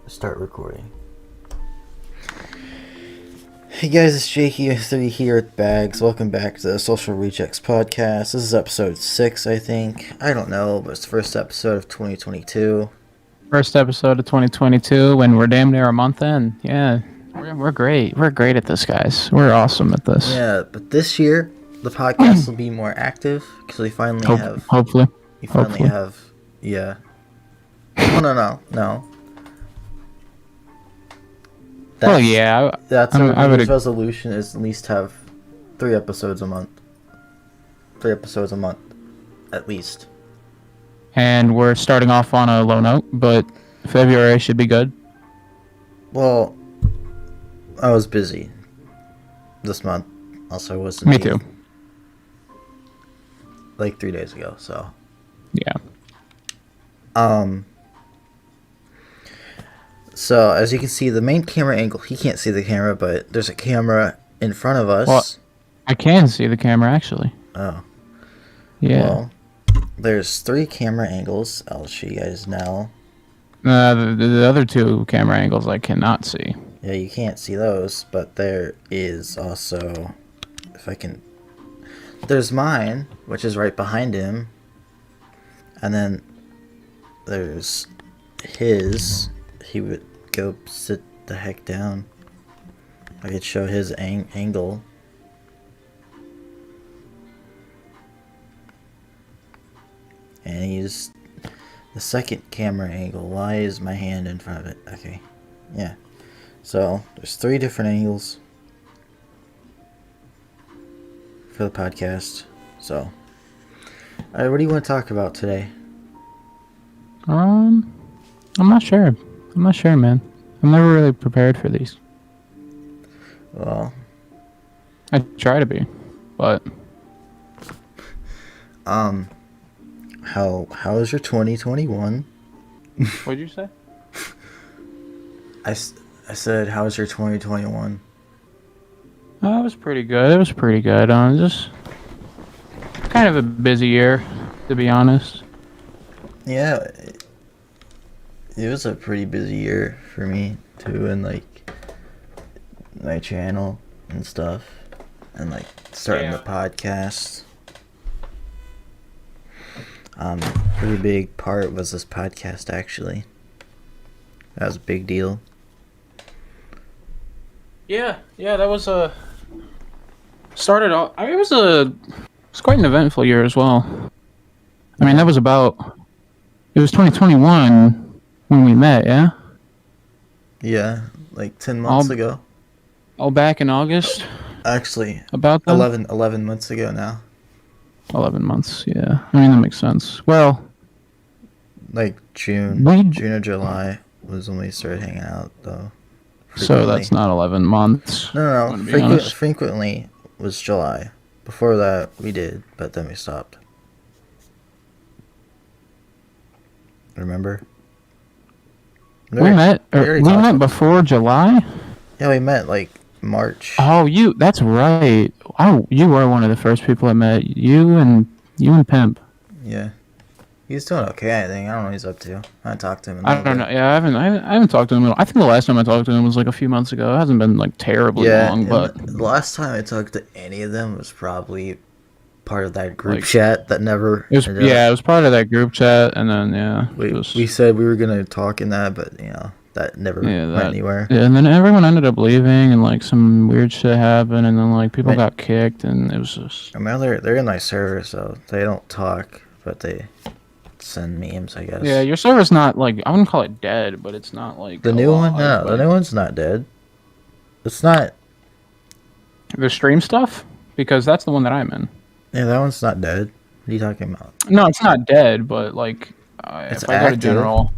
Start recording. Hey guys, it's Jakey3 here at Bags. Welcome back to the Social Rejects podcast. This is episode 6, I think. I don't know, but it's the first episode of 2022. First episode of 2022, and we're damn near a month in. Yeah, we're great. We're great at this, guys. We're awesome at this. Yeah, but this year, the podcast will be more active, because we finally have... Hopefully. We finally have... Yeah. No. Well, yeah. That's our New Year's resolution, is at least have 3 episodes a month. 3 episodes a month, at least. And we're starting off on a low note, but February should be good. Well, I was busy this month. Also, I wasn't. Me too. Like 3 days ago, so. Yeah. So, as you can see, the main camera angle, he can't see the camera, but there's a camera in front of us. Well, I can see the camera, actually. Oh. Yeah. Well, there's 3 camera angles. I'll show you guys now. The other 2 camera angles I cannot see. Yeah, you can't see those, but there is also, if I can, there's mine, which is right behind him, and then there's his. He would go sit the heck down. I could show his angle. And he's the second camera angle. Why is my hand in front of it? Okay. Yeah. So, there's 3 different angles for the podcast. So, alright, what do you want to talk about today? I'm not sure. I'm not sure, man. I'm never really prepared for these. Well, I try to be, but how is your 2021? what'd you say? I said, how was your 2021? It was pretty good. It was pretty good. Just kind of a busy year, to be honest. Yeah, it was a pretty busy year for me too, and like my channel and stuff, and like starting the podcast. Pretty big part was this podcast, actually. That was a big deal. Yeah, that was started off. I mean, it was quite an eventful year as well. I mean, it was 2021 when we met, yeah? Yeah, like 10 months ago. All back in August? Actually, about 11 months ago now. 11 months, yeah. I mean, that makes sense. Well, like June or July was when we started hanging out, though. So that's not 11 months. No. Frequently was July. Before that, we did, but then we stopped. Remember? We met before July? Yeah, we met like March. Oh, that's right. Oh, you were one of the first people I met. You and Pimp. Yeah. He's doing okay, I think. I don't know what he's up to. I haven't talked to him in a I don't know. Yeah, I haven't talked to him. I think the last time I talked to him was like a few months ago. It hasn't been like terribly long, but the last time I talked to any of them was probably part of that group chat that never. It was part of that group chat, and then we said we were gonna talk in that, but that never went anywhere. Yeah, and then everyone ended up leaving, and like some weird shit happened, and then like people got kicked, and it was just. I mean, they're in my server, so they don't talk, but they send memes, I guess. Yeah, your server's not like, I wouldn't call it dead, but it's not like the new one. No, the new one's not dead. It's not. The stream stuff, because that's the one that I'm in. Yeah, that one's not dead. What are you talking about? No, it's not dead, but like, if I go to general,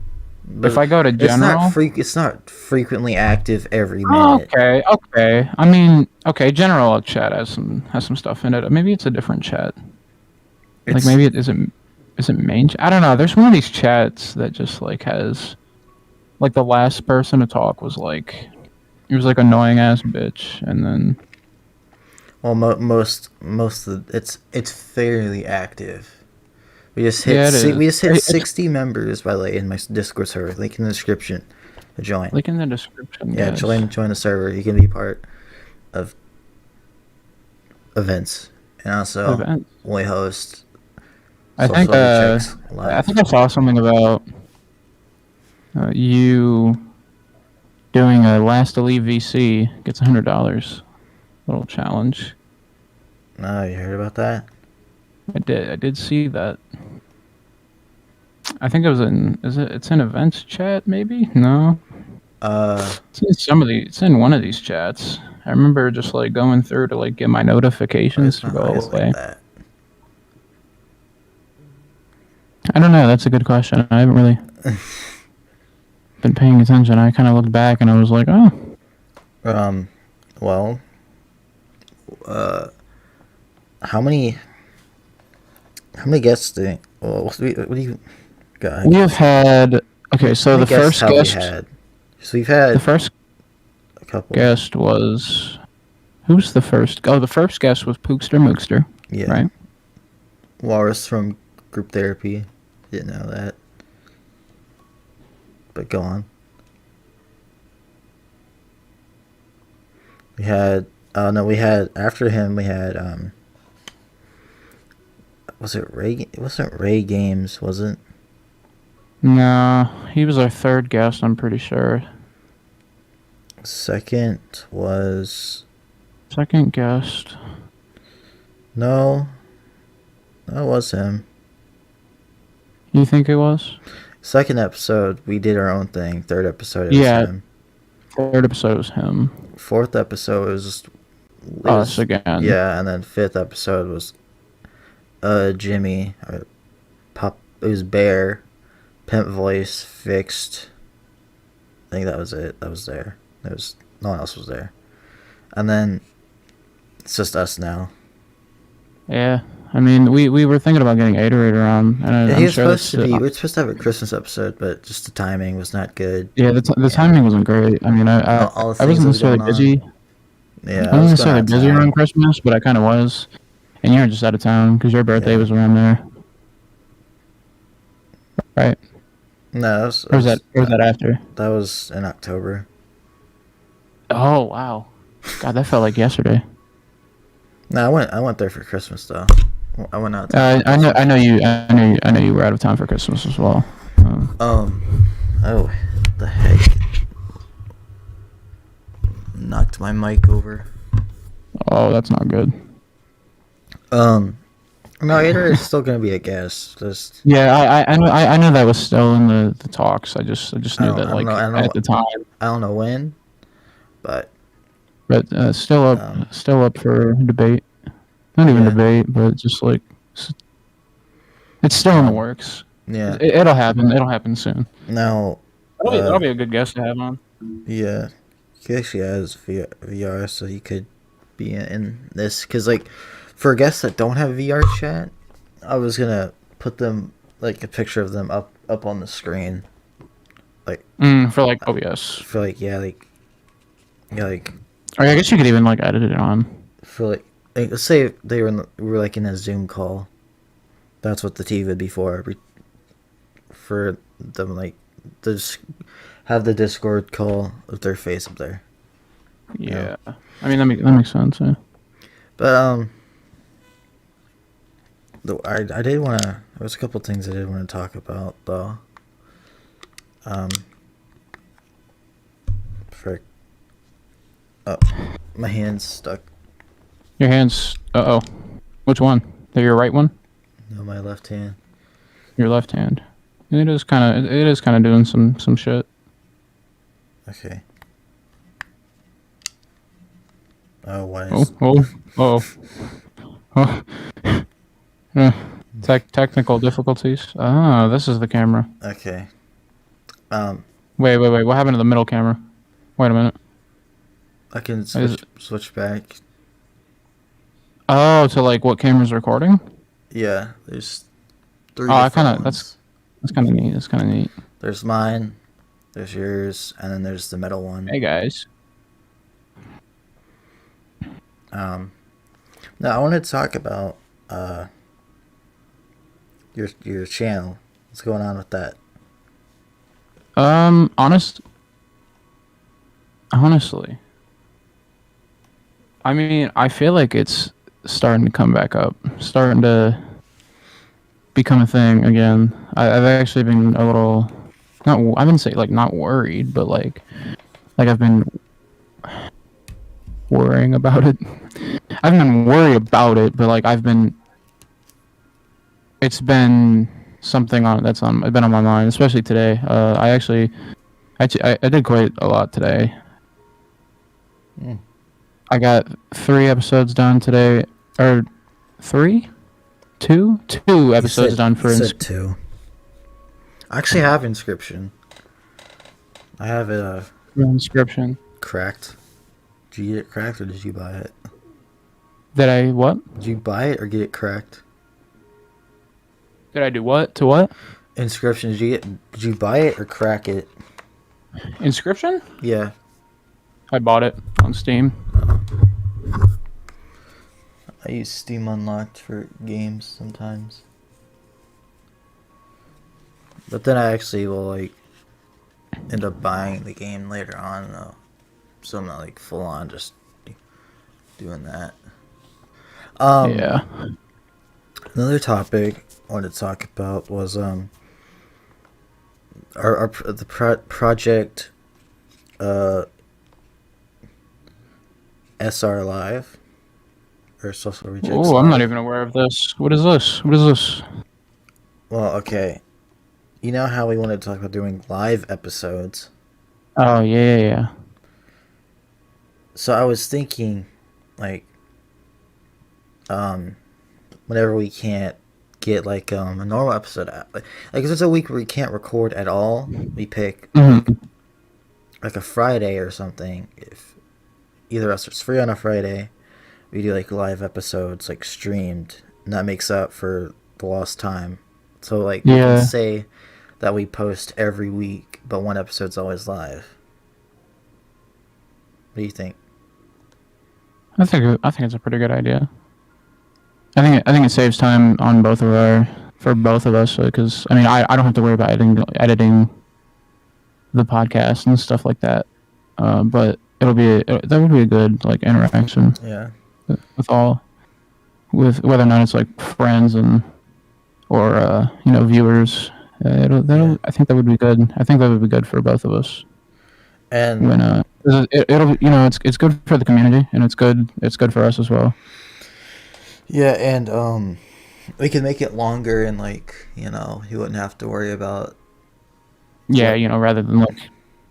it's not frequently active every minute. Okay. I mean, general chat has some stuff in it. Maybe it's a different chat. Like maybe it isn't. Is it main? I don't know. There's one of these chats that just like has, like the last person to talk was like, he was like annoying ass bitch, and then. Well, most of it's fairly active. Yeah, it is. We just hit It's 60 members by the way in my Discord server. Link in the description to join. link in the description, Yeah, guys. join the server. You can be part of events, and also Events. we host I social think. media checks I live. think I saw something about you doing a last Elite VC gets $100 little challenge. No, you heard about that? I did see that. I think it was in. It's in events chat maybe? No. It's in it's in one of these chats. I remember just like going through to like get my Why notifications is to my go eyes away. like that? I don't know. That's a good question. I haven't really been paying attention. I kind of looked back and I was like, oh, Well, uh, how many guests do you, well, what do you got? we have had. Okay, so How many the guests first have we guest. had? So we've had The first a couple. guest was. Who's the first? Oh, the first guest was Pookster Mookster. Yeah. Right. Walrus from Group Therapy. Didn't know that. But go on. We had after him we had was it Ray? It wasn't Ray Games, was it? No, he was our third guest. I'm pretty sure. Second was Second guest. no. That was him. You think it was? Second episode we did our own thing. Third episode it was Yeah. him. Third episode was him. Fourth episode was just Us again. Yeah, and then fifth episode was Jimmy or Pop. It was Bear, Pimp Voice, Fixed. I think that was it. That was there. There was no one else was there, and then it's just us now. Yeah. I mean, we were thinking about getting Adorator on, and Yeah, I'm he was sure supposed to be. We were supposed to have a Christmas episode, but just the timing was not good. Yeah, the timing wasn't great. I mean, All the I things wasn't that was necessarily going on. busy. Yeah, I wasn't was necessarily going out of busy town. around Christmas, but I kind of was. And you were just out of town because your birthday Yeah. was around there, right? No, Or was that after? That was in October. Oh wow, God, that felt like yesterday. No, I went there for Christmas though. I went out. I know you were out of town for Christmas as well. Oh, the heck! Knocked my mic over. Oh, that's not good. No, Ader is still gonna be a guest. Just Yeah, I know that was still in the talks. I just knew that like I don't at the time, I don't know when, but but still up for debate. Not even Yeah. debate, but just like it's still in the works. yeah. It'll happen. It'll happen soon. Now, That'll be a good guest to have on. yeah, he actually has VR, so he could be in this. Cause like, for guests that don't have VR chat, I was gonna put them like a picture of them up on the screen, For like OBS. for like Or I guess you could even like edit it on. for like let's say we were like in a Zoom call. That's what the TV would be for. For them like have the Discord call with their face up there. Yeah. I mean that makes sense. Yeah. But I did want to. There was a couple things I did want to talk about though. Frick. Oh, my hand's stuck. Your hands. Which one? Your right one? No, my left hand. Your left hand. It is kind of doing some shit. Okay. Oh, why is... Oh. Technical difficulties. Oh, this is the camera. Okay. Wait. What happened to the middle camera? Wait a minute. I can switch back. Oh, to like what camera's recording? Yeah, there's three. Oh, I different that's ones. kind of neat. That's kind of neat. There's mine. There's yours, and then there's the metal one. Hey guys. Now I want to talk about your channel? What's going on with that? Honestly, I mean, I feel like it's starting to come back up, starting to become a thing again. I've actually been a little, not, I wouldn't say like not worried, but like I've been worrying about it. I haven't been worried about it, but like it's been something it's been on my mind, especially today. I did quite a lot today. Mm. I got 3 episodes done today, or 3, 2 episodes done for. You said 2. I actually have Inscription. I have it Inscription. cracked. Did you get it cracked or did you buy it? Did I what? Did you buy it or get it cracked? Did I do what? To what? Inscription. Did you buy it or crack it? Inscription? Yeah. I bought it on Steam. I use Steam Unlocked for games sometimes. But then I actually will like end up buying the game later on though. So I'm not like full on just doing that. Yeah. Another topic I wanted to talk about was project SR Live or Social Rejects. Oh, I'm not even aware of this. What is this? Well, okay. You know how we wanted to talk about doing live episodes? Oh, yeah. So I was thinking, like, whenever we can't get like a normal episode out, like if it's a week where we can't record at all, we pick like a Friday or something. If either of us is free on a Friday, we do like live episodes, like streamed, and that makes up for the lost time. So like we can say that we post every week, but one episode's always live. What do you think? I think it's a pretty good idea. I think it saves time on for both of us, because I mean I don't have to worry about editing the podcast and stuff like that. But that would be a good like interaction. Yeah. With whether or not it's like friends or viewers. I think that would be good. I think that would be good for both of us. And when it'll it's good for the community, and it's good for us as well. Yeah, and we can make it longer, and like you wouldn't have to worry about. Yeah, rather than like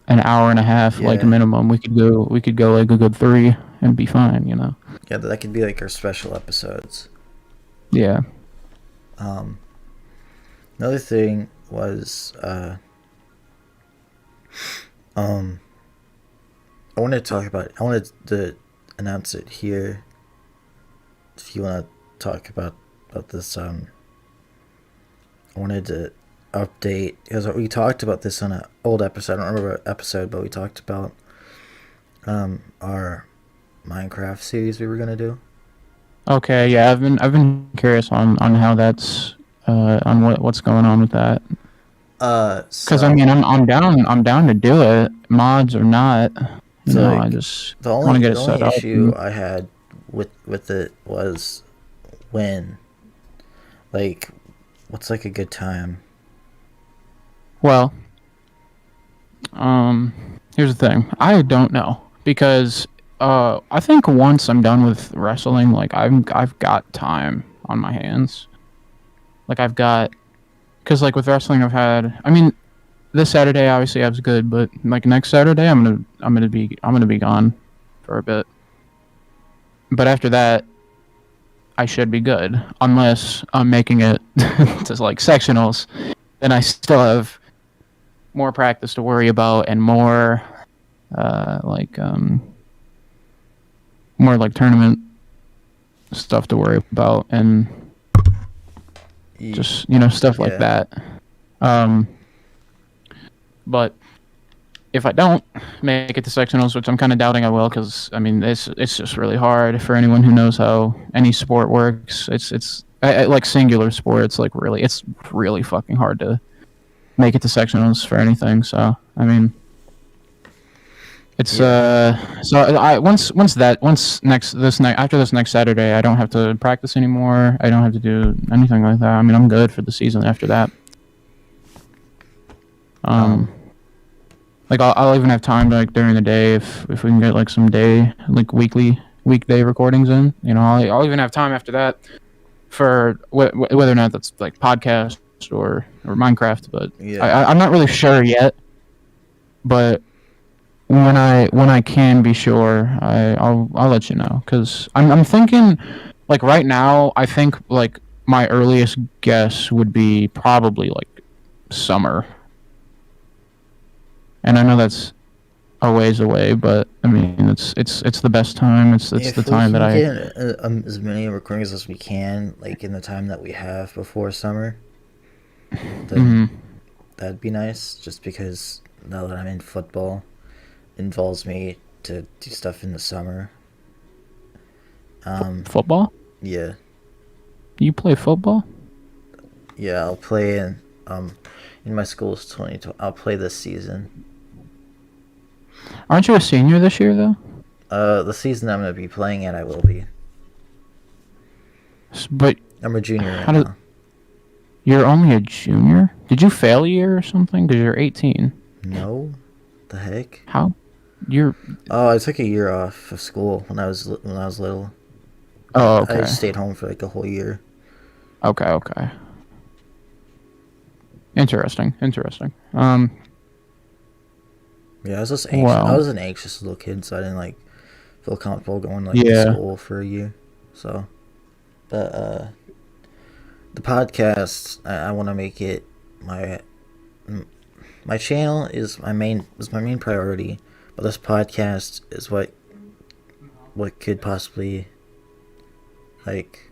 an hour and a half, like a minimum, we could go like a good 3 and be fine. Yeah, that could be like our special episodes. Yeah. Another thing was I wanted to announce it here. If you want to talk about this, I wanted to update, because we talked about this on an old episode. I don't remember what episode, but we talked about our Minecraft series we were gonna do. Okay, yeah, I've been curious on how that's on what's going on with that. Because I mean, I'm down to do it, mods or not. I just want to get it set up. The only issue I had with it was when, like, what's like a good time? Well, here's the thing. I don't know, because I think once I'm done with wrestling, like I've got time on my hands. Like because like with wrestling, I mean, this Saturday obviously I was good, but like next Saturday I'm gonna be gone for a bit. But after that, I should be good, unless I'm making it to like sectionals. Then I still have more practice to worry about, and more tournament stuff to worry about, and just stuff like that. But if I don't make it to sectionals, which I'm kind of doubting I will, because I mean it's just really hard for anyone who knows how any sport works. It's like singular sports, like it's really fucking hard to make it to sectionals for anything. So I mean, it's so after this next Saturday, I don't have to practice anymore. I don't have to do anything like that. I mean, I'm good for the season after that. Like I'll even have time to, like, during the day if we can get like some weekday recordings in. You know, I'll even have time after that for whether or not that's like podcast or Minecraft. But I'm not really sure yet. But when I can be sure, I'll let you know, because I'm thinking, like, right now I think like my earliest guess would be probably like summer. And I know that's a ways away, but I mean it's the best time. It's the time that I get as many recordings as we can, like in the time that we have before summer. Then that'd be nice. Just because now that I'm in football, it involves me to do stuff in the summer. Football? Yeah. You play football? Yeah, I'll play in my school's 2020. I'll play this season. Aren't you a senior this year, though? The season I'm going to be playing in, I will be. But I'm a junior right now. You're only a junior? Did you fail a year or something? Because you're 18. No. The heck? How? I took a year off of school when I was little. Oh, okay. I just stayed home for like a whole year. Okay. Interesting. Yeah, I was just anxious. I was an anxious little kid, so I didn't like feel comfortable going to school for a year. So, but the podcast, I want to make it my channel is my main priority, but this podcast is what could possibly, like,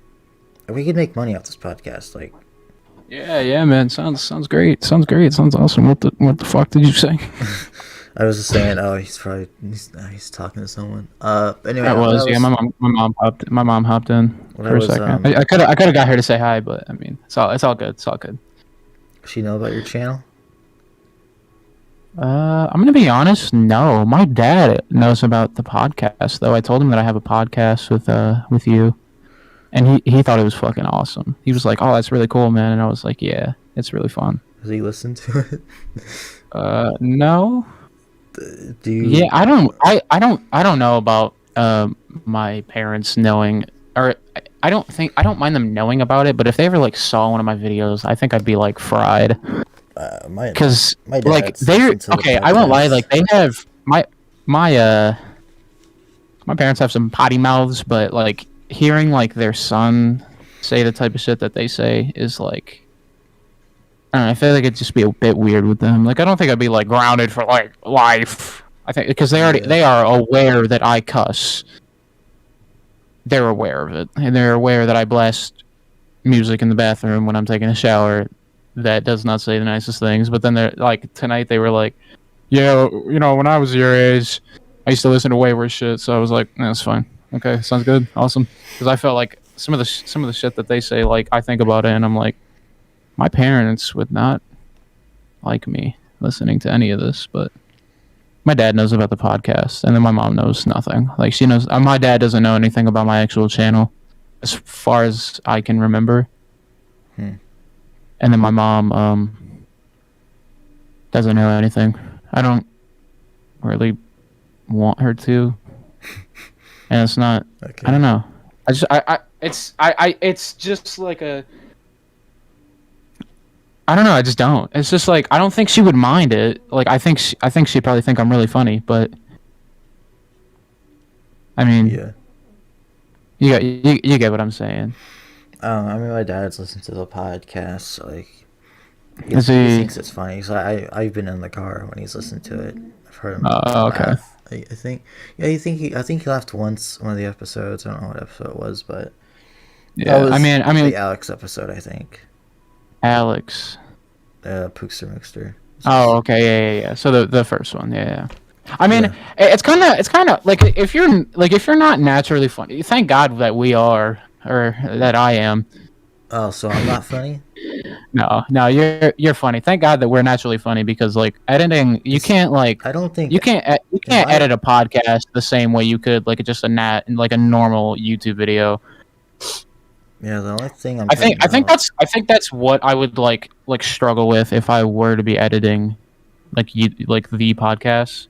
we could make money off this podcast, like. Yeah, man. Sounds great. Sounds awesome. What the fuck did you say? I was just saying, he's talking to someone. Anyway, my mom hopped in for a second. I could have got her to say hi, but I mean, it's all good. Does she know about your channel? I'm gonna be honest. No, my dad knows about the podcast, though. I told him that I have a podcast with you, and he thought it was fucking awesome. He was like, "Oh, that's really cool, man," and I was like, "Yeah, it's really fun." Does he listen to it? No. Do you? Yeah, I don't know about my parents knowing, or I don't mind them knowing about it, but if they ever like saw one of my videos, I think I'd be like fried. Because like they're okay. I won't lie. Like they have my parents have some potty mouths, but like hearing like their son say the type of shit that they say is like, I don't know, I feel like it'd just be a bit weird with them. Like, I don't think I'd be like grounded for like life. I think because they are aware that I cuss. They're aware of it, and they're aware that I blast music in the bathroom when I'm taking a shower. That does not say the nicest things. But then they're like, tonight they were like, "Yeah, you know, when I was your age, I used to listen to way worse shit." So I was like, "That's fine. Okay, sounds good, awesome." Because I felt like some of the shit that they say, like I think about it, and I'm like, my parents would not like me listening to any of this, but my dad knows about the podcast, and then my mom knows nothing. Like, she knows, my dad doesn't know anything about my actual channel, as far as I can remember. And then my mom doesn't know anything. I don't really want her to, and it's not. Okay. I don't know. It's just like a. I don't know. I just don't. It's just like, I don't think she would mind it. Like, I think she'd probably think I'm really funny, but I mean, yeah, you get what I'm saying. I mean, my dad's listened to the podcast, so like, he thinks it's funny. So I've been in the car when he's listened to it. I've heard him. Oh, okay. I think, yeah, I think he laughed once one of the episodes. I don't know what episode it was, but yeah, I mean, the Alex episode, I think. Alex. Pookster Mookster. Oh, okay, yeah. So the first one, yeah. I mean, it's kind of like if you're not naturally funny. Thank God that we are, or that I am. Oh, so I'm not funny? No, you're funny. Thank God that we're naturally funny because like editing, you It's, can't like I don't think you in can't my edit a podcast the same way you could like just a normal YouTube video. yeah. The only thing I'm cutting out. I think that's what I would like struggle with if I were to be editing like the podcast.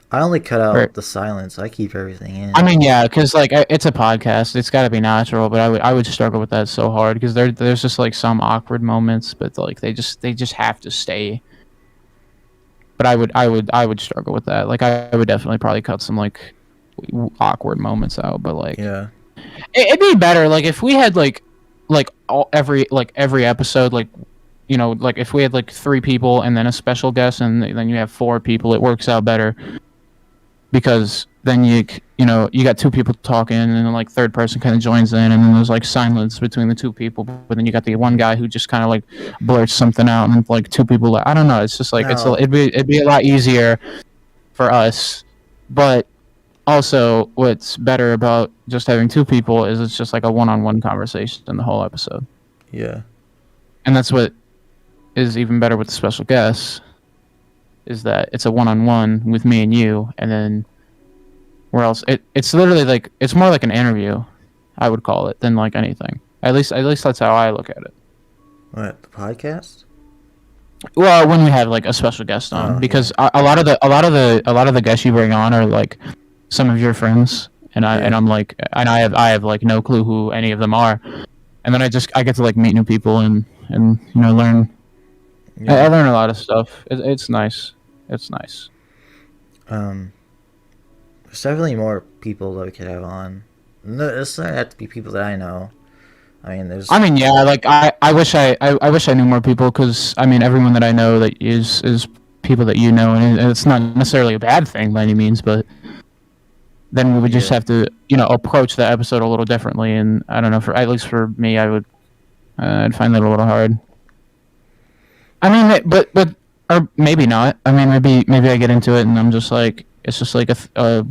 I only cut Or out the silence. I keep everything I in. mean, yeah, because like it's a podcast, it's got to be natural. But I would struggle with that so hard because there's just like some awkward moments, but like they just have to stay. But I would struggle with that. Like I would definitely probably cut some like awkward moments out. But like Yeah. it'd be better like if we had every episode like like if we had like 3 people and then a special guest and then you have 4 people, it works out better because then you got 2 people talking and then like third person kind of joins in and then there's like silence between the 2 people, but then you got the one guy who just kind of like blurts something out and then, like 2 people I don't know, it's just like Now, it'd be a lot easier for us, but also what's better about just having 2 people is it's just like a one-on-one conversation in the whole episode, yeah. and that's what is even better with the special guests is that it's a one-on-one with me and you, and then where else it's literally like it's more like an interview, I would call it, than like anything. At least that's how I look at it. What, the podcast? Well, when we have like a special guest on, Oh, because a lot of the guests you bring on are like some of your friends, and I'm like, and I have like no clue who any of them are, and then I get to like meet new people and learn. Yeah. I learn a lot of stuff. It's nice. It's nice. There's definitely more people that we could have on. No, it doesn't have to be people that I know. I mean, there's. I mean, yeah, like I wish I wish I knew more people because I mean everyone that I know that is people that you know, and it's not necessarily a bad thing by any means, but then we would just Yeah. have to approach the episode a little differently, and I don't know, for at least for me, I'd find that a little hard. I mean, but or maybe not. I mean, maybe I get into it and I'm just like it's just like 3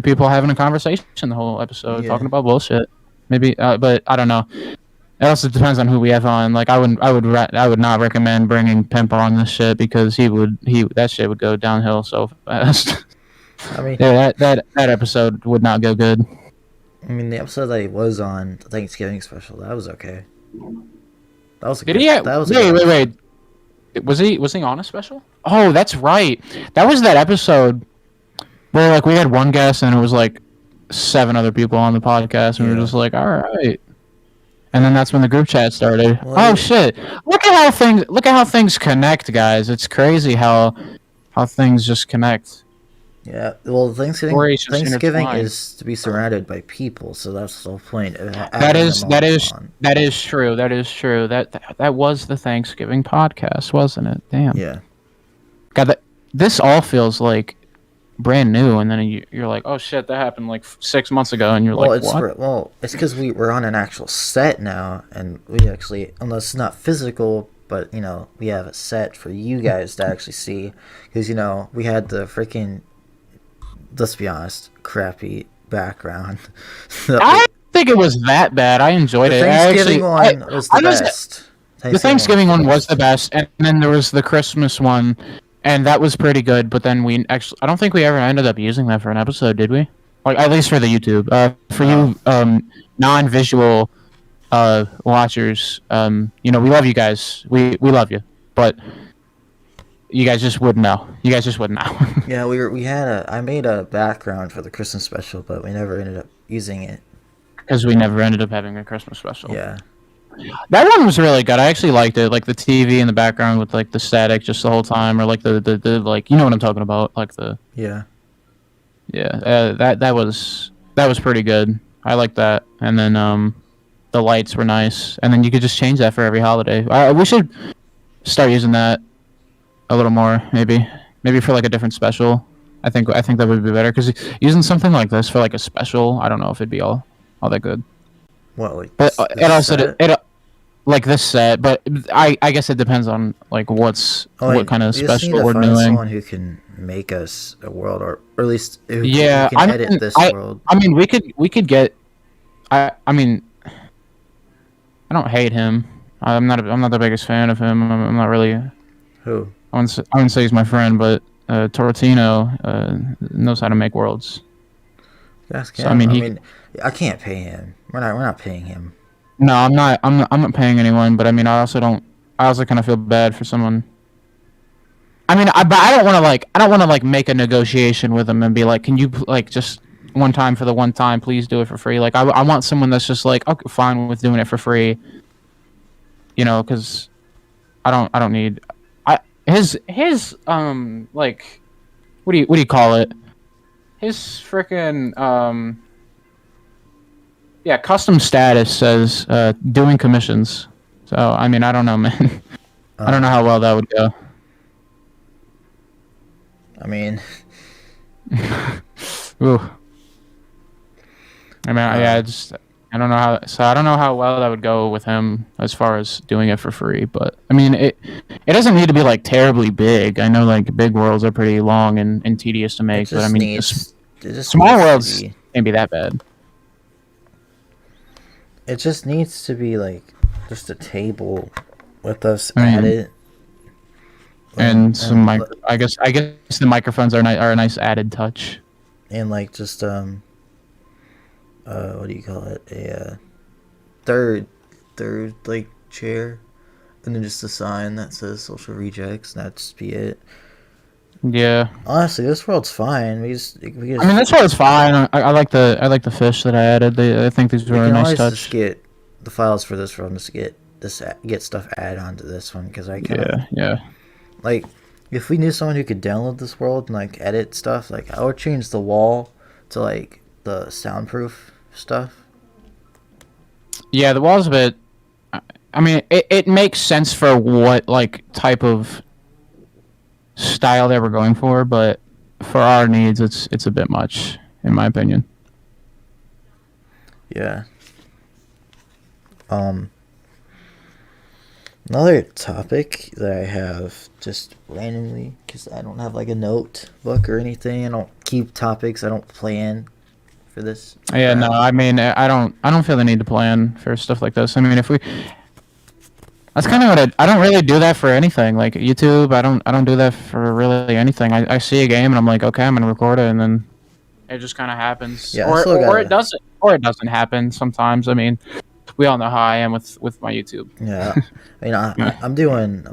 people having a conversation the whole episode Yeah. talking about bullshit. Maybe, but I don't know. It also depends on who we have on. Like I would not recommend bringing Pimper on this shit because that shit would go downhill so fast. I mean, Yeah, that episode would not go good. the episode that he was on, the Thanksgiving special, that was okay. That was a Did good. he? That was a good Wait. Was he on a special? Oh, that's right. That was that episode where like we had one guest and it was like 7 other people on the podcast and we were Yeah. just like, all right. And then that's when the group chat started. Well, Oh yeah. shit! Look at how things connect, guys. It's crazy how things just connect. Yeah, well, Stories just Thanksgiving intertwine. is to be surrounded by people, so that's the whole point of That having is them that all is on. that is true. That is true. That was the Thanksgiving podcast, wasn't it? Damn. Yeah, God, this all feels like brand new, and then you're like, oh shit, that happened like 6 months ago, and you're well, like, what? it's because we're on an actual set now, and we actually, unless it's not physical, but we have a set for you guys to actually see, because we had the freaking, let's be honest, crappy background. I think it was that bad. I enjoyed The it. Thanksgiving one was the honestly, best. The Thanksgiving one was the best, and then there was the Christmas one, and that was pretty good. But then I don't think we ever ended up using that for an episode, did we? Like at least for the YouTube. For you non-visual watchers, we love you guys. We love you, but you guys just wouldn't know. You guys just wouldn't know. Yeah, I made a background for the Christmas special, but we never ended up using it. Because we never ended up having a Christmas special. Yeah. That one was really good. I actually liked it. Like the TV in the background with like the static just the whole time, or like the like what I'm talking about, like the Yeah. that was pretty good. I like that. And then the lights were nice, and then you could just change that for every holiday. We should start using that a little more, maybe for like a different special. I think that would be better because using something like this for like a special, I don't know if it'd be all that good. What, like But this it also set? it like this set, but I guess it depends on like what kind of we just need special to we're find doing. someone who can make us a world, or at least who Yeah, can edit this world. I mean, we could get. I mean, I don't hate him. I'm not the biggest fan of him. I'm not really. Who? I wouldn't say he's my friend, but Tortino knows how to make worlds. Ask So him. I mean, I can't pay him. We're not paying him. No, I'm not. I'm not paying anyone. But I mean, I also don't. I also kind of feel bad for someone. I mean, but I don't want to like. I don't want to like make a negotiation with him and be like, "Can you like just one time for the one time, please do it for free." Like, I want someone that's just like, okay, fine with doing it for free. You know, because I don't need. His like, what do you call it? His freaking yeah, custom status says doing commissions. So I mean, I don't know, man. I don't know how well that would go. I mean, Ooh. I mean, yeah, I don't know how. So I don't know how well that would go with him as far as doing it for free. But I mean, it doesn't need to be like terribly big. I know like big worlds are pretty long and tedious to make, but I mean, small worlds can't be that bad. It just needs to be like just a table with us added. And some I guess the microphones are a nice added touch. And like just what do you call it? A third like chair, and then just a sign that says Social Rejects. And that'd just be it. Yeah. Honestly, this world's fine. We just I mean, this world's fine. I like the fish that I added. I think these were a nice touch. Just get the files for this world. Just get stuff added onto this one because I can. Yeah. Like, if we knew someone who could download this world and like edit stuff, like I would change the wall to like the soundproof stuff. Yeah, the wall's a bit. I mean, it makes sense for what like type of style they were going for, but for our needs, it's a bit much, in my opinion. Yeah. Another topic that I have just randomly, because I don't have like a notebook or anything. I don't keep topics. I don't plan for this. Yeah, no, I mean, I don't feel the need to plan for stuff like this. I mean, that's kind of what I don't really do that for anything. Like YouTube, I don't do that for really anything. I see a game and I'm like, okay, I'm gonna record it, and then it just kind of happens. Yeah, or it doesn't happen sometimes. I mean, we all know how I am with my YouTube. Yeah, I mean, I'm doing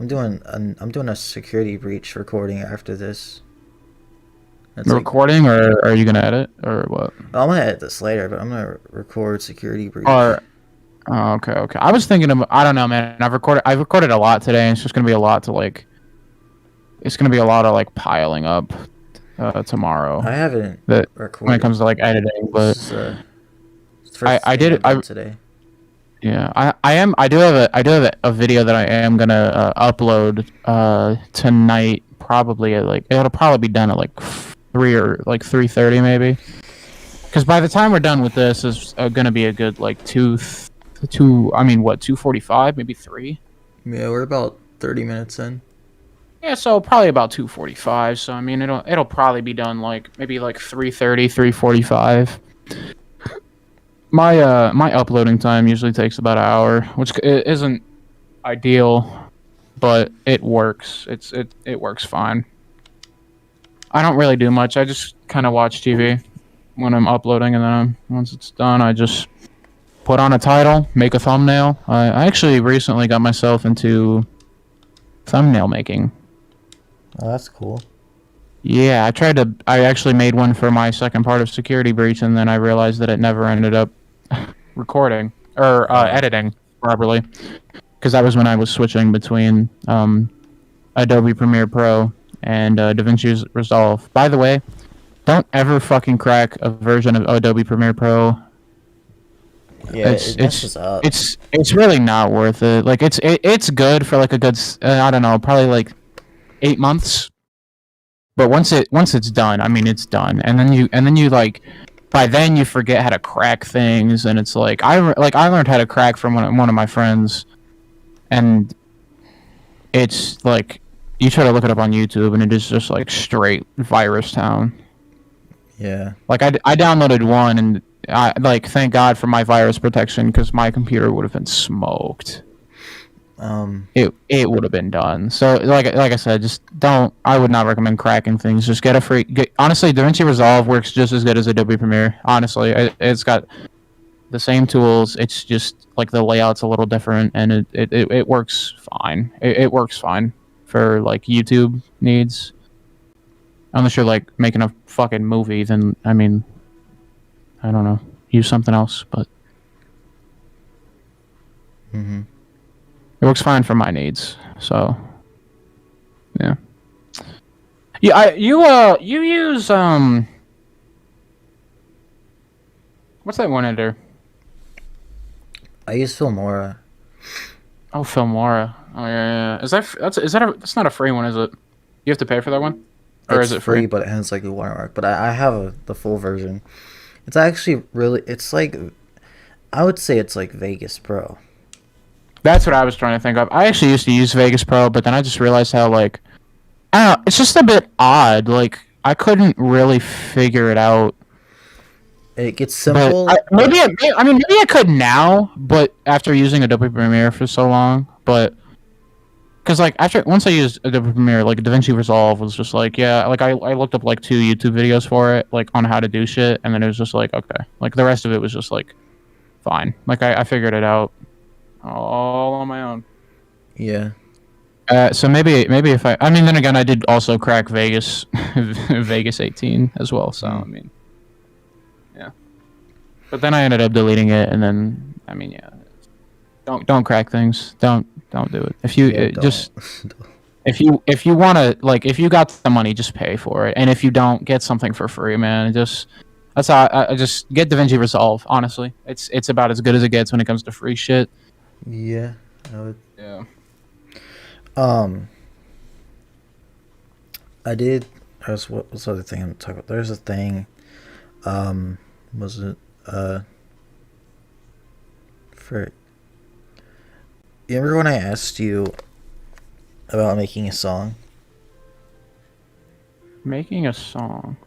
a security breach recording after this. Recording, or are you gonna edit, or what? I'm gonna edit this later, but I'm gonna record security breach. Oh, okay. I was thinking of, I don't know, man. I've recorded a lot today, and it's just gonna be a lot to like. It's gonna be a lot of like piling up tomorrow. I haven't recorded when it comes to like editing, but I did it today. Yeah, I do have a video that I am gonna upload tonight. Probably it'll probably be done at like 3:30 maybe. Because by the time we're done with this, is gonna be a good like 2:45, maybe 3. Yeah, we're about 30 minutes in. Yeah, so probably about 2:45. So I mean, it'll probably be done like maybe like 3:30, 3:45. My uploading time usually takes about an hour, which isn't ideal, but it works. It works fine. I don't really do much. I just kind of watch TV when I'm uploading, and then once it's done, I just put on a title, make a thumbnail. I actually recently got myself into thumbnail making. Oh, that's cool. Yeah, I actually made one for my second part of Security Breach, and then I realized that it never ended up recording or editing properly, because that was when I was switching between Adobe Premiere Pro and DaVinci Resolve. By the way, don't ever fucking crack a version of Adobe Premiere Pro. Yeah, it messes up. It's really not worth it. Like it's good for like a good I don't know, probably like 8 months. But once it's done, I mean, it's done, and then you like, by then you forget how to crack things, and it's like I learned how to crack from one of my friends, and it's like you try to look it up on YouTube, and it is just like straight virus town. Yeah. Like I downloaded one, and thank God for my virus protection, because my computer would have been smoked. It would have been done. So like I said, just don't. I would not recommend cracking things. Just get a free. Honestly, DaVinci Resolve works just as good as Adobe Premiere. Honestly, it's got the same tools. It's just like the layout's a little different, and it works fine. It works fine for like YouTube needs. Unless you're like making a fucking movie, then I mean, I don't know, use something else. But it works fine for my needs. So yeah, yeah. You use what's that one editor? I use Filmora. Oh, Filmora. Oh yeah. That's not a free one, is it? You have to pay for that one, or It's is it free? but it has like a watermark. But I have the full version. It's actually really. It's like, I would say it's like Vegas Pro. That's what I was trying to think of. I actually used to use Vegas Pro, but then I just realized how, like, I don't know, it's just a bit odd. Like, I couldn't really figure it out. It gets simple. Maybe I could now, but after using Adobe Premiere for so long, but because like once I used Adobe Premiere, like DaVinci Resolve was just like, yeah, like I looked up like 2 YouTube videos for it, like on how to do shit, and then it was just like, okay, like the rest of it was just like fine. Like I figured it out all on my own. Yeah. So maybe if I mean, then again, I did also crack Vegas, Vegas 18 as well. So I mean, yeah. But then I ended up deleting it, and then I mean, yeah, don't crack things. Don't do it. If you just if you want to, like, if you got the money, just pay for it, and if you don't, get something for free, man. That's how I just get DaVinci Resolve. Honestly, it's about as good as it gets when it comes to free shit. Yeah. I would. Yeah. I did. What was the other thing I'm talking about? There's a thing. Was it for? You remember when I asked you about making a song? Making a song.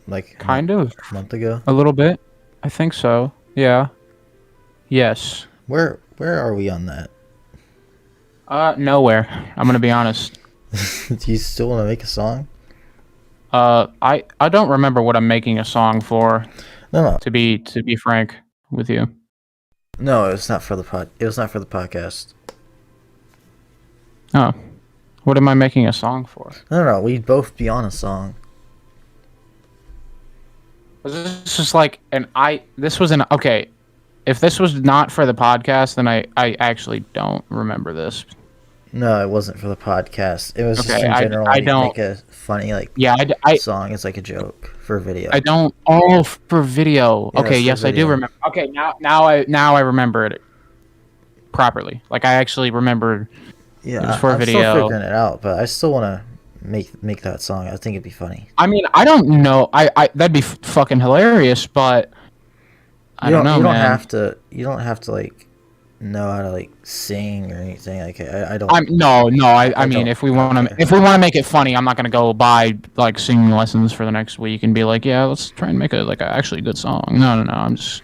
Like kind of a month ago. A little bit. I think so. Yeah. Yes. Where are we on that? Nowhere. I'm gonna be honest. Do you still want to make a song? I don't remember what I'm making a song for. No. To be frank with you. No, it's not for the It was not for the podcast. Oh, what am I making a song for? No. We'd both be on a song. This is like okay. If this was not for the podcast, then I actually don't remember this. No, it wasn't for the podcast. It was just in general. I don't make a funny song. It's like a joke for video. I don't. Oh, for video. Yeah, okay, yes, video. I do remember. Okay, now I remember it properly. Like I actually remembered. Yeah, it was for I'm video. still figuring it out, but I still want to make that song. I think it'd be funny. I mean, I don't know. I that'd be fucking hilarious, but I don't know, man. You don't have to like know how to like sing or anything. Like I don't. I mean, if we want to make it funny, I'm not gonna go buy like singing lessons for the next week and be like, yeah, let's try and make a actually good song. No. I'm just.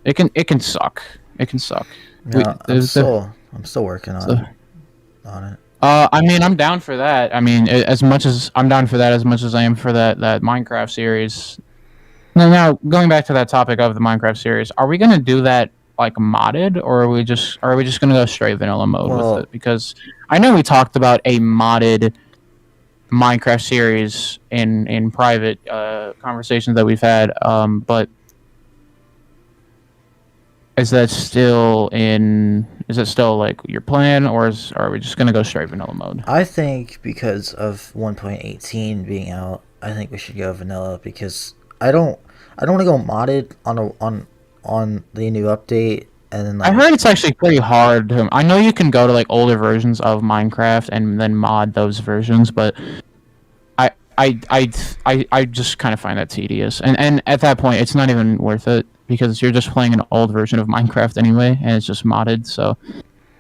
It can suck. It can suck. No, I'm still working on it. I mean, I'm down for that. I mean, as much as I'm down for that, as much as I am for that Minecraft series. Now, going back to that topic of the Minecraft series, are we gonna do that like modded, or are we just gonna go straight vanilla mode with it? Because I know we talked about a modded Minecraft series in private conversations that we've had, but is that still like your plan, or are we just gonna go straight vanilla mode? I think because of 1.18 being out, I think we should go vanilla, because I don't want to go modded on the new update, and then I heard it's actually pretty hard. I know you can go to like older versions of Minecraft and then mod those versions, but I just kind of find that tedious, and at that point it's not even worth it, because you're just playing an old version of Minecraft anyway, and it's just modded. So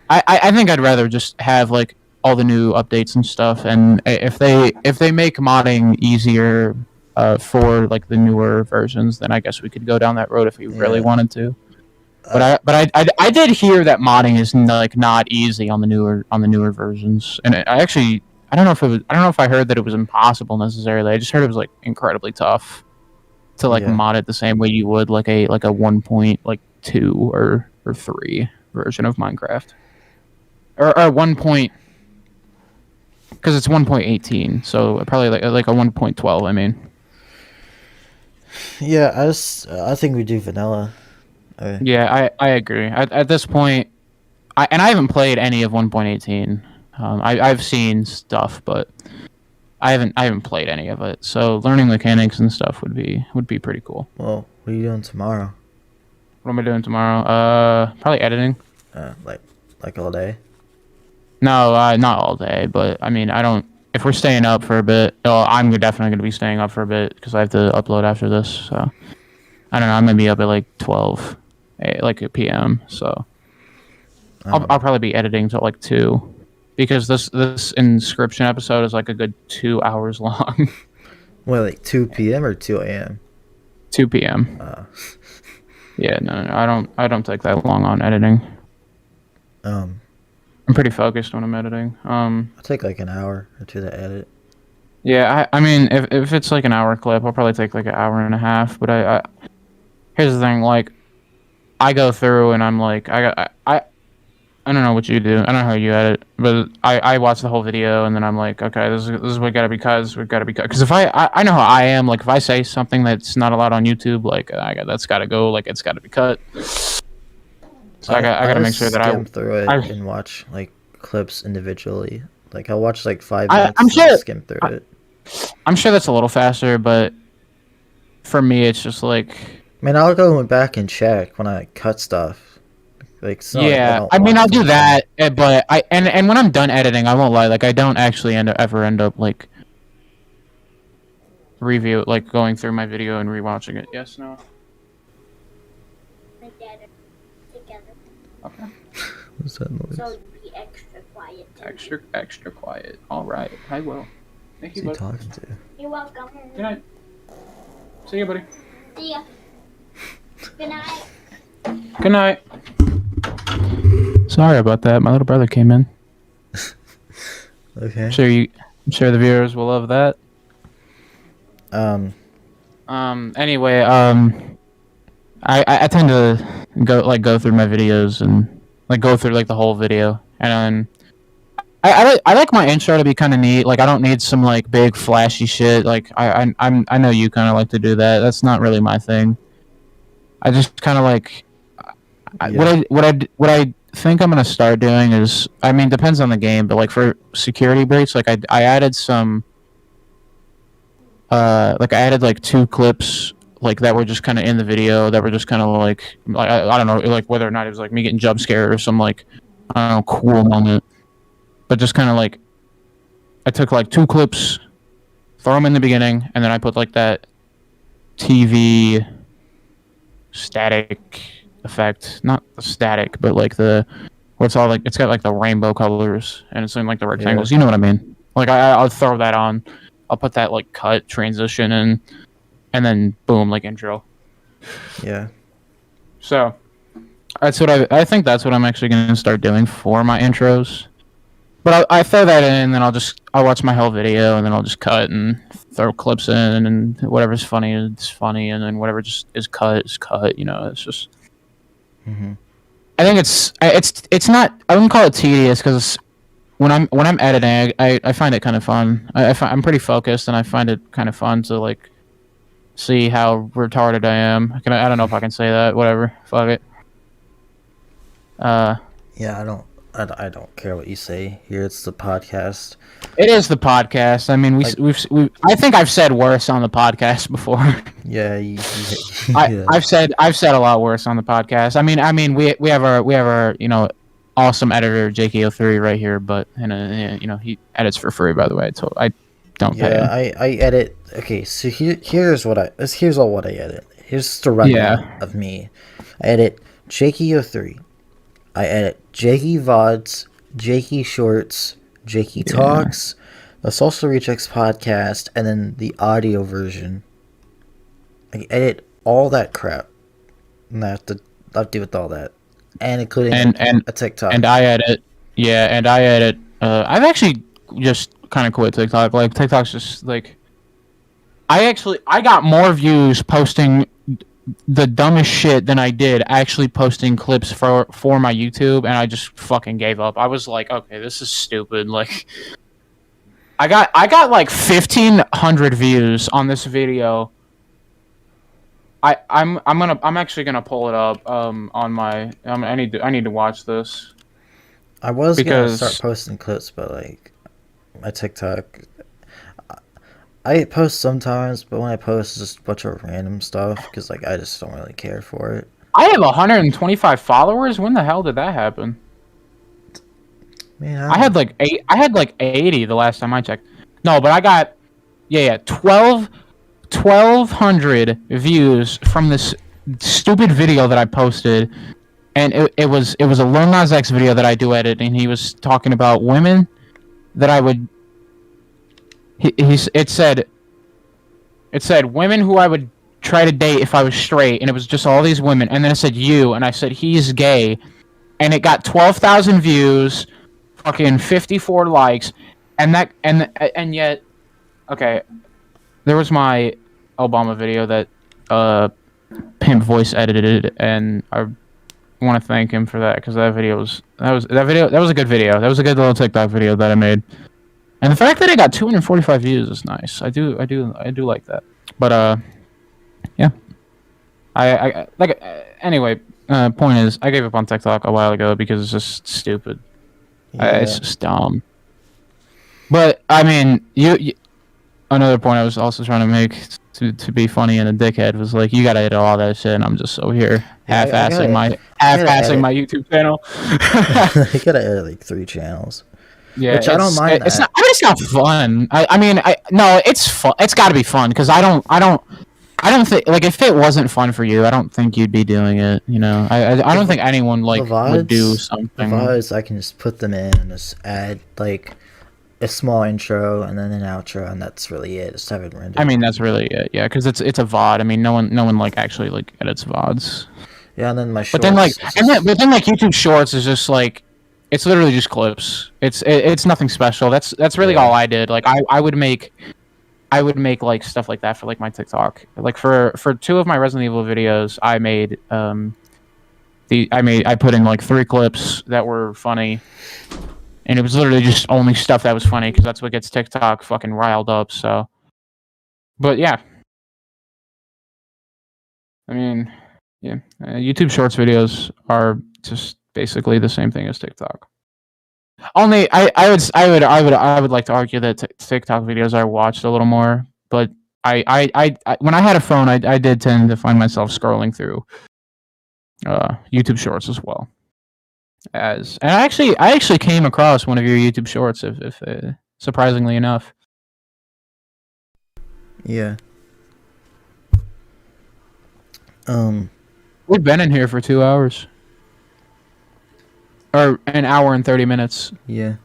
I think I'd rather just have like all the new updates and stuff, and if they make modding easier, for like the newer versions, then I guess we could go down that road if we really wanted to. But I did hear that modding is like not easy on the newer versions, and I don't know if I heard that it was impossible necessarily. I just heard it was like incredibly tough to like mod it the same way you would like a 1.2 or 3 version of Minecraft, or 1 point, because it's 1.18, so probably like a 1.12. I mean, yeah, I think we do vanilla. Yeah, I agree. At this point, I haven't played any of 1.18. I've seen stuff, but I haven't played any of it. So learning mechanics and stuff would be pretty cool. Well, what are you doing tomorrow? What am I doing tomorrow? Probably editing. Like all day? No, not all day, but I mean, I don't. If we're staying up for a bit, I'm definitely going to be staying up for a bit because I have to upload after this. So I don't know. I'm going to be up at like 12, like at PM. So I'll probably be editing till like 2, because this Inscription episode is like a good 2 hours long. Wait, like 2 p.m. or 2 a.m.? 2 p.m. Yeah, no, I don't take that long on editing. I'm pretty focused when I'm editing. I take like an hour or 2 to edit. Yeah, I mean, if it's like an hour clip, I'll probably take like an hour and a half. But I here's the thing, like, I go through and I'm like, I don't know what you do. I don't know how you edit, but I watch the whole video and then I'm like, okay, this is what gotta be cut. This is what gotta be cut. Because if I know how I am. Like, if I say something that's not allowed on YouTube, like that's gotta go. Like, it's gotta be cut. So I gotta make sure that I skim through it and watch like clips individually. Like, I'll watch like 5 minutes. I'm sure, and skim through it. I'm sure that's a little faster, but for me, it's just like. Man, I'll go back and check when I cut stuff. Like, yeah, I mean, I'll do that, but and when I'm done editing, I won't lie. Like, I don't actually ever end up like going through my video and rewatching it. Yes, no. Okay. What's that noise? So be extra quiet. Extra quiet. All right, I will. Thank you, Who's he buddy. talking to? You're welcome. Good night. See you, buddy. See ya. Good night. Good night. Sorry about that. My little brother came in. Okay. I'm sure the viewers will love that. Anyway, I tend to go through my videos and like go through like the whole video, and then I like my intro to be kind of neat. Like, I don't need some like big flashy shit. Like, I know you kind of like to do that. That's not really my thing. I just kind of like what I think I'm gonna start doing is, I mean, depends on the game, but like for security breaks, like I added some like I added like 2 clips like that were just kind of in the video that were just kind of like I don't know, like whether or not it was like me getting jump scared or some like, I don't know, cool moment, but just kind of like I took like 2 clips, throw them in the beginning, and then I put like that TV static effect, not the static, but like the where it's all like, it's got like the rainbow colors and it's in like the rectangles. You know what I mean? Like I'll throw that on. I'll put that like cut transition in, and then boom, like intro. Yeah. So that's what I think that's what I'm actually gonna start doing for my intros. But I throw that in, and then I'll watch my whole video, and then I'll just cut and throw clips in, and whatever's funny is funny, and then whatever just is cut is cut. You know, it's just. Mm-hmm. I think it's not. I wouldn't call it tedious, because when I'm editing, I find it kind of fun. I'm pretty focused, and I find it kind of fun to like see how retarded I am. I don't know if I can say that. Whatever. Fuck it. Yeah, I don't care what you say here. It's the podcast. It is the podcast. I mean, we've I think I've said worse on the podcast before. Yeah, yeah. I've said a lot worse on the podcast. I mean, we have our awesome editor JK03 right here, but he edits for free, by the way. So I don't pay him. I edit. Okay, so here's what I edit. Here's just a rundown of me. I edit JK03. I edit Jakey VODs, Jakey Shorts, Jakey Talks, the Social Rejects podcast, and then the audio version I edit all that crap, and I have to deal with all that, and including and a TikTok. and I edit. Yeah, and I edit. I've actually just kind of quit TikTok. Like TikTok's just like. I got more views posting the dumbest shit than I did actually posting clips for my YouTube, and I just fucking gave up. I was like, okay, this is stupid. Like, I got like 1,500 views on this video. I'm actually gonna pull it up on my I need to watch this. I was gonna start posting clips, but like my TikTok, I post sometimes, but when I post, it's just a bunch of random stuff because like I just don't really care for it. I have 125 followers. When the hell did that happen? Man, I had like 80 the last time I checked. No, but I got 1,200 views from this stupid video that I posted, and it was a Lil Nas X video that I do edit, and he was talking about women that I would. It said women who I would try to date if I was straight, and it was just all these women, and then it said you, and I said he's gay, and it got 12,000 views, fucking 54 likes, and yet, okay, there was my Obama video that Pimp Voice edited, and I want to thank him for that because that was a good video. That was a good little TikTok video that I made. And the fact that it got 245 views is nice. I do like that. But yeah. I like anyway. Point is, I gave up on TikTok a while ago because it's just stupid. Yeah. It's just dumb. But I mean, you another point I was also trying to make to be funny and a dickhead was like you gotta edit all that shit, and I'm just over here half-assing my YouTube channel. You gotta edit like 3 channels. Yeah, which I don't mind. It's not fun. No, it's fun. It's got to be fun because I don't think like if it wasn't fun for you, I don't think you'd be doing it. You know, I don't think anyone like would do something. The VODs, I can just put them in and just add like a small intro and then an outro, and that's really it. Just have it rendered. I mean, that's really it. Yeah, because it's a VOD. I mean, no one like actually like edits VODs. Yeah, and then my shorts. But then YouTube Shorts is just like. It's literally just clips. It's nothing special. That's really all I did. Like I would make like stuff like that for like my TikTok. Like for 2 of my Resident Evil videos, I made I put in like 3 clips that were funny, and it was literally just only stuff that was funny because that's what gets TikTok fucking riled up. So, but yeah, I mean, yeah, YouTube Shorts videos are just. Basically the same thing as TikTok. Only I would like to argue that TikTok videos are watched a little more, but I when I had a phone I did tend to find myself scrolling through YouTube Shorts as well. And I actually came across one of your YouTube Shorts if surprisingly enough. Yeah. We've been in here for 2 hours. Or an hour and 30 minutes. Yeah.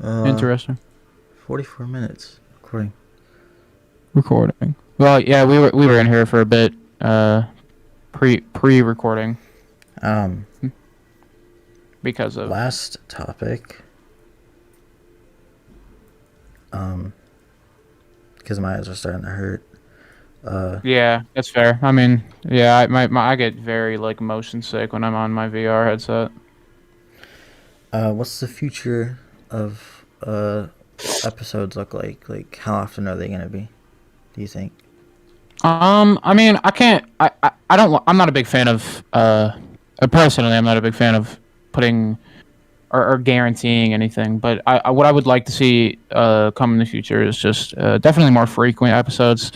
Interesting. 44 minutes recording. Well, yeah, we were in here for a bit. Pre-recording. Because of last topic. Because my eyes are starting to hurt. Yeah, that's fair. I mean, yeah, I get very like motion sick when I'm on my VR headset. What's the future of episodes look like? Like, how often are they gonna be? Do you think? I mean, I can't. I don't. I'm not a big fan of. Personally, I'm not a big fan of putting or guaranteeing anything. But what I would like to see come in the future is just definitely more frequent episodes.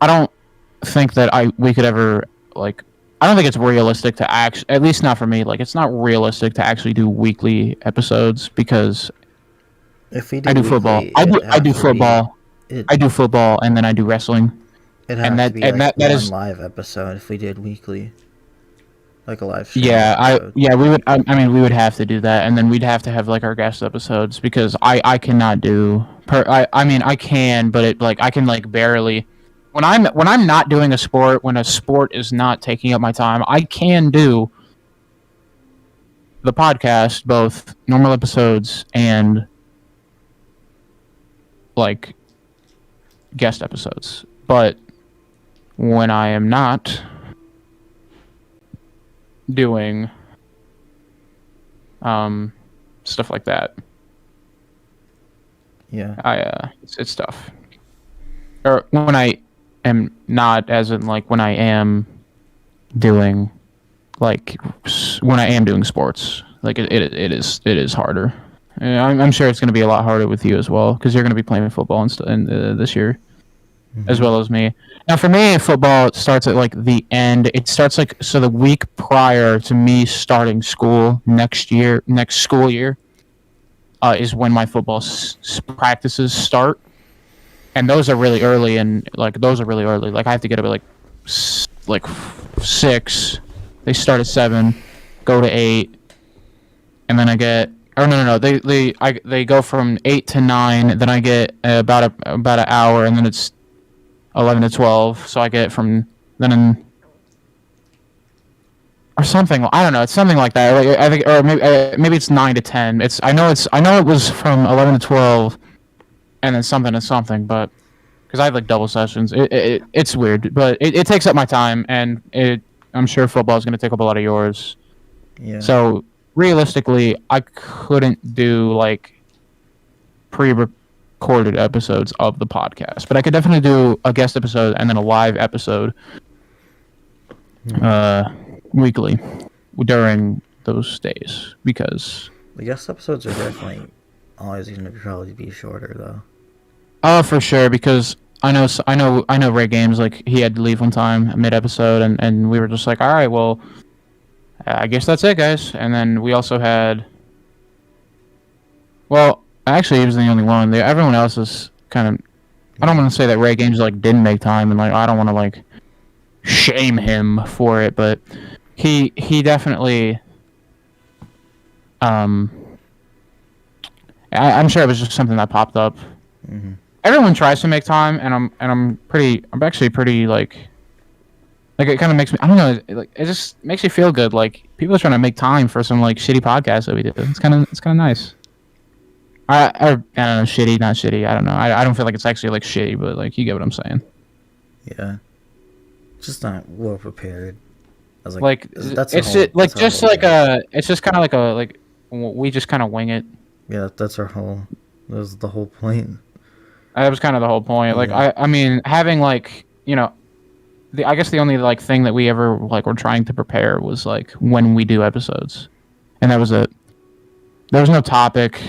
I don't think that we could ever like. I don't think it's realistic to at least not for me. Like, it's not realistic to actually do weekly episodes because if we do I do football. I do football. I do football, and then I do wrestling. It'd have to be like one live episode if we did weekly, like a live show. Yeah, we would. I mean, we would have to do that, and then we'd have to have like our guest episodes because I cannot do. I mean, I can, but I can like barely. when I'm not doing a sport, when a sport is not taking up my time, I can do the podcast, both normal episodes and like guest episodes. But when I am not doing stuff like that, Yeah. it's tough. Or when I am not, as in like when I am doing when I am doing sports, like it is harder. Yeah, I'm sure it's going to be a lot harder with you as well because you're going to be playing football this year as well as me. Now for me, football starts at like the end. It starts like the week prior to me starting school next school year is when my football practices start, and those are really early. Like I have to get up at like 6. They start at 7, go to 8, and then I get. Oh no! They go from 8 to 9. Then I get about an hour, and then it's 11 to 12. So I get from then or something. I don't know. It's something like that. Like, I think, or maybe it's 9 to 10. I know it was from 11 to 12, and then something to something. But because I have like double sessions, it's weird. But it takes up my time, and I'm sure football is going to take up a lot of yours. Yeah. So realistically, I couldn't do like pre-recorded episodes of the podcast, but I could definitely do a guest episode and then a live episode weekly during those days because the guest episodes are definitely always going to probably be shorter though. Oh, for sure, because I know Ray Games, like he had to leave one time mid-episode, and we were just like, all right, well, I guess that's it, guys. And then we also had, well, actually, he was the only one. Everyone else is kind of. I don't want to say that Ray Games like didn't make time, and like I don't want to like shame him for it, but he definitely. I'm sure it was just something that popped up. Mm-hmm. Everyone tries to make time, and I'm actually pretty like it kind of makes me, I don't know, it just makes you feel good. Like people are trying to make time for some like shitty podcasts that we do. It's kind of nice. I don't know, shitty, not shitty. I don't know. I don't feel like it's actually like shitty, but like you get what I'm saying. Yeah, just not well prepared. I was like that's it's whole, just, like that's just like a it's just kind of like a like we just kind of wing it. Yeah, that's our whole. That was the whole point. That was kind of the whole point. Like I mean, having like I guess the only like thing that we ever like were trying to prepare was like when we do episodes, and that was it. There was no topic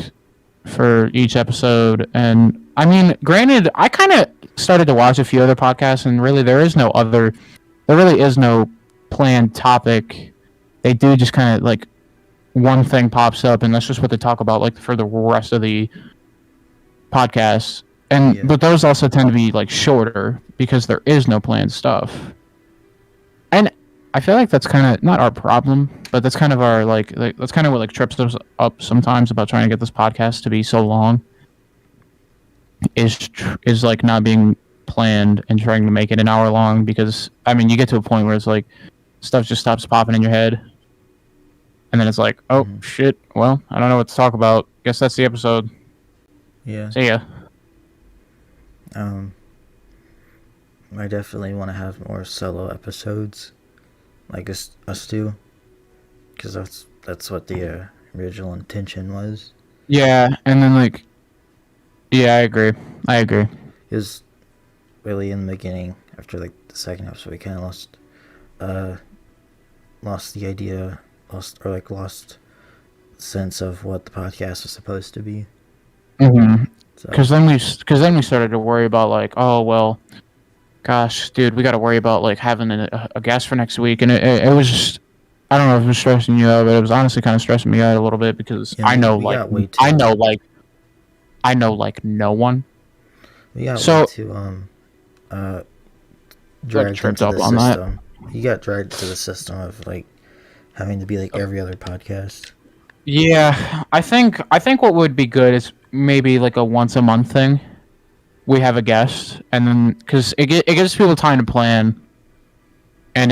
for each episode, and I mean, granted, I kind of started to watch a few other podcasts, and really there really is no planned topic. They do just kind of like one thing pops up, and that's just what they talk about like for the rest of the podcasts. And but those also tend to be like shorter because there is no planned stuff. And I feel like that's kind of not our problem, but that's kind of our like that's kind of what like trips us up sometimes about trying to get this podcast to be so long. Is like not being planned and trying to make it an hour long, because I mean you get to a point where it's like stuff just stops popping in your head, and then it's like, oh shit, well, I don't know what to talk about. Guess that's the episode. Yeah. See ya. I definitely want to have more solo episodes, like us two, because that's what the original intention was. Yeah, and then like, yeah, I agree. It was really in the beginning, after like the second episode, we kind of lost the idea, lost sense of what the podcast was supposed to be. Mm-hmm. Because then we started to worry about like, oh well, gosh, dude, we got to worry about like having a guest for next week, and it was just, I don't know if it was stressing you out, but it was honestly kind of stressing me out a little bit because I know no one. We got so dragged into the system. You got dragged to the system of like having to be like every other podcast. Yeah, I think what would be good is maybe like a once a month thing. we have a guest, and then because it gives people time to plan, and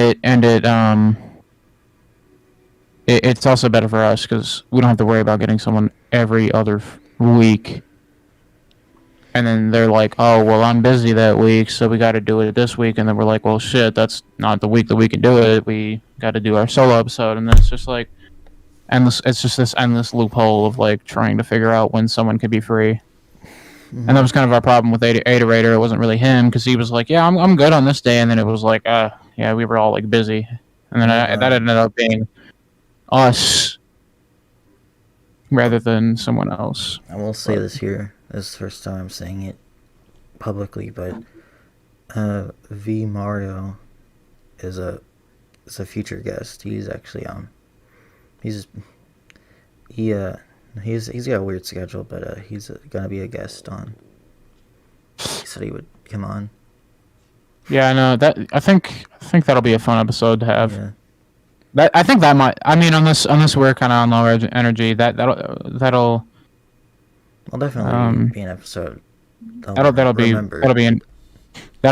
it's also better for us because we don't have to worry about getting someone every other week. And then they're like, oh, well, I'm busy that week, so we got to do it this week. And then we're like, well, shit, that's not the week that we can do it. We got to do our solo episode. And then it's just like endless. It's just this endless loophole of like trying to figure out when someone could be free. And that was kind of our problem with Ada Raider. It wasn't really him because he was like, yeah, I'm good on this day. And then it was like, yeah, we were all like busy. And then that ended up being us rather than someone else. I will say this here. This is the first time I'm saying it publicly, but V Mario is a future guest. He's actually he's got a weird schedule, but he's gonna be a guest on. He said he would come on. Yeah, I know that. I think that'll be a fun episode to have. Yeah. I think that might. I mean, on this we're kind of on lower energy. That'll. I'll definitely be an episode. That'll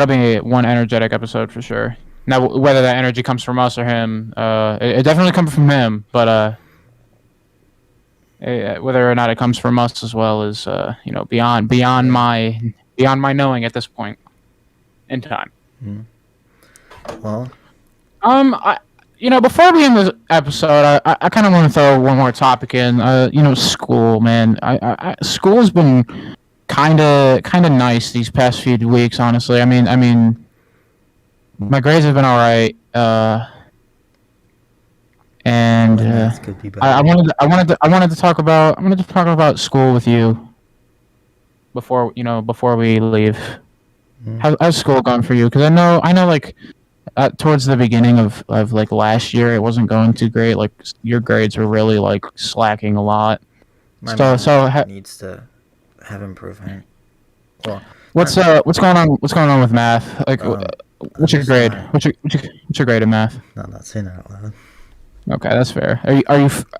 be one energetic episode for sure. Now, whether that energy comes from us or him, it definitely comes from him. But whether or not it comes from us as well is beyond my knowing at this point in time. Mm-hmm. Well, before we end this episode, I kind of want to throw one more topic in. School, man. School has been kind of nice these past few weeks. Honestly, I mean, my grades have been all right. And I wanted to talk about school with you before we leave. Mm-hmm. How's school going for you? Because I know like. Towards the beginning of like last year, it wasn't going too great. Like your grades were really like slacking a lot. My math needs to have improvement. Well, what's going on? What's going on with math? Like, what's your grade? What's your grade in math? No, I'm not saying that out loud. Okay, that's fair.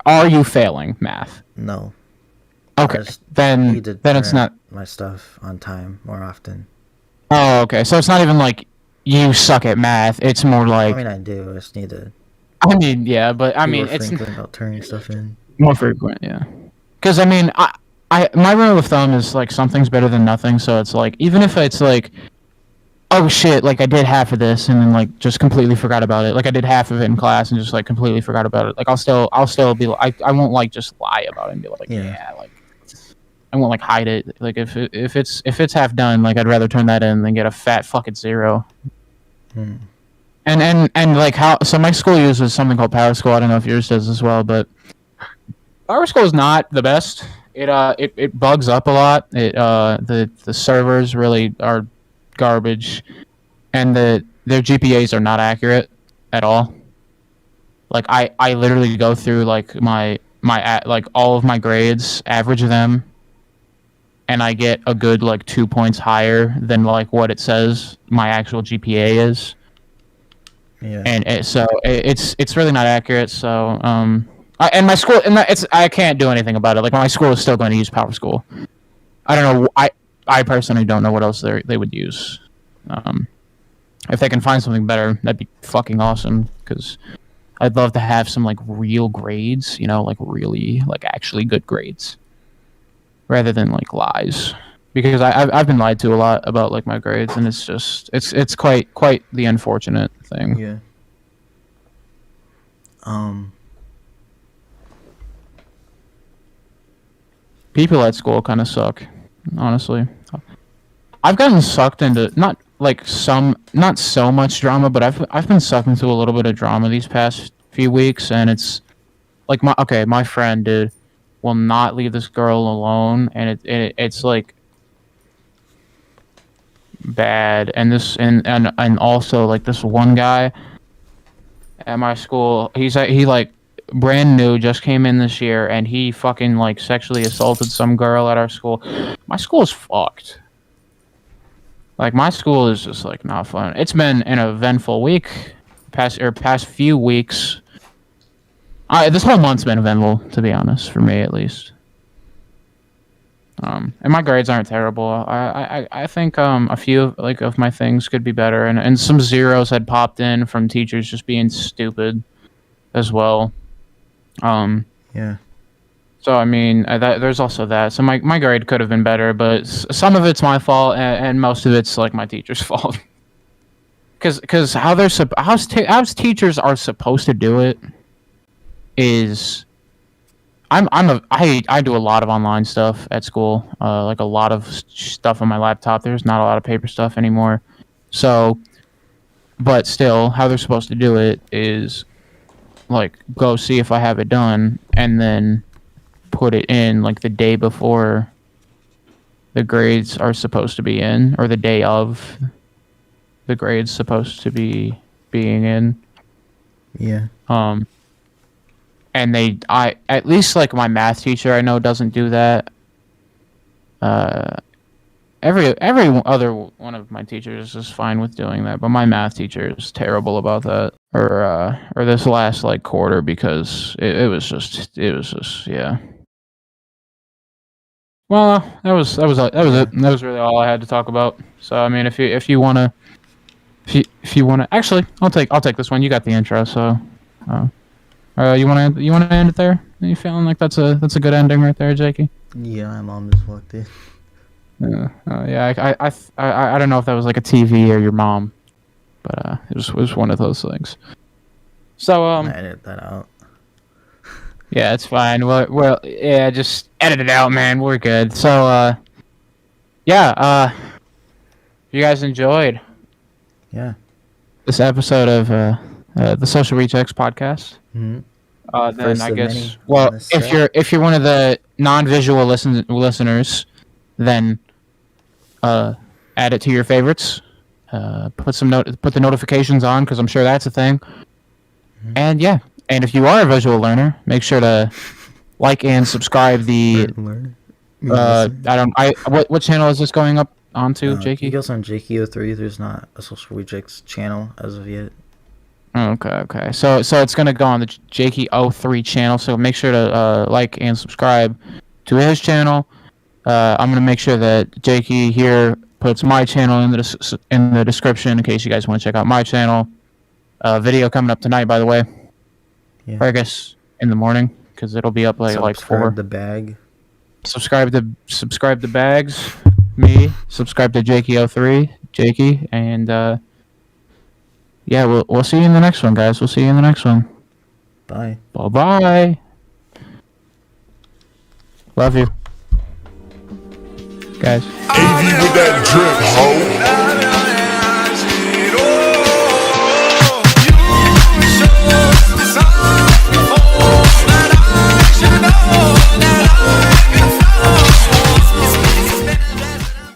Are you failing math? No. Okay, then it's not my stuff on time more often. Oh, okay. So it's not even like. You suck at math. It's more like. I mean, I do. I just need to. I mean, yeah, but I mean, it's about turning stuff in. More frequent, yeah. Because I mean, my rule of thumb is like something's better than nothing. So it's like even if it's like, oh shit, like I did half of this and then like just completely forgot about it. Like I did half of it in class and just like completely forgot about it. Like I'll still be like I won't like just lie about it and be like yeah like. I won't like hide it. Like if it's half done, like I'd rather turn that in than get a fat fucking 0. And like how so my school uses something called Power School. I don't know if yours does as well, but Power School is not the best. It bugs up a lot. The servers really are garbage, and their GPAs are not accurate at all. Like I literally go through like my like all of my grades, average them, and I get a good like 2 points higher than like what it says my actual GPA is. Yeah. And it's really not accurate. So and my school and I can't do anything about it. Like my school is still going to use Power School. I don't know. I personally don't know what else they would use. If they can find something better, that'd be fucking awesome. Because I'd love to have some like real grades. Like really like actually good grades. Rather than like lies, because I've been lied to a lot about like my grades, and it's just it's quite the unfortunate thing. Yeah. People at school kind of suck, honestly. I've gotten sucked into not so much drama, but I've been sucked into a little bit of drama these past few weeks, and it's like my friend dude. Will not leave this girl alone, and it's like bad. And this and also like this one guy at my school, he like brand new, just came in this year, and he fucking like sexually assaulted some girl at our school. My school is fucked. Like my school is just like not fun. It's been an eventful week, past few weeks. This whole month's been eventful, to be honest, for me at least. And my grades aren't terrible. I think a few of my things could be better, and some zeros had popped in from teachers just being stupid as well. Yeah. So I mean, there's also that. So my grade could have been better, but some of it's my fault, and most of it's like my teacher's fault. Because how teachers are supposed to do it is, I do a lot of online stuff at school, like a lot of stuff on my laptop. There's not a lot of paper stuff anymore. So, but still, how they're supposed to do it is like go see if I have it done, and then put it in like the day before the grades are supposed to be in, or the day of the grades supposed to be being in. Yeah. And at least like my math teacher I know doesn't do that. Every other one of my teachers is fine with doing that, but my math teacher is terrible about that. Or this last like quarter, because it was just yeah. Well, that was it. That was really all I had to talk about. So I mean, if you wanna, actually, I'll take this one. You got the intro, so. You wanna end it there? Are you feeling like that's a good ending right there, Jakey? Yeah, my mom just walked in. Yeah. I don't know if that was like a TV or your mom, but it was one of those things. So I edit that out. yeah, it's fine. Well, yeah, just edit it out, man. We're good. So yeah, you guys enjoyed Yeah. this episode of the Social Rejects podcast. Mm-hmm. Then First I of guess, many well, on this set. if you're one of the non-visual listeners, then add it to your favorites. Put the notifications on, because I'm sure that's a thing. Mm-hmm. And yeah, and if you are a visual learner, make sure to like and subscribe the. What channel is this going up onto, Jakey? He goes on Jakey03. There's not a Social Rejects channel as of yet. Okay. So it's gonna go on the Jakey03 channel. So make sure to like and subscribe to his channel. I'm gonna make sure that Jakey here puts my channel in the description in case you guys want to check out my channel. Video coming up tonight, by the way. Yeah. Or I guess in the morning, because it'll be up like 4. Subscribe the bag. Subscribe to Bags, me. Subscribe to Jakey03, Jakey, and yeah, we'll see you in the next one, guys. We'll see you in the next one. Bye. Bye. Love you, guys. AV with that drip, ho.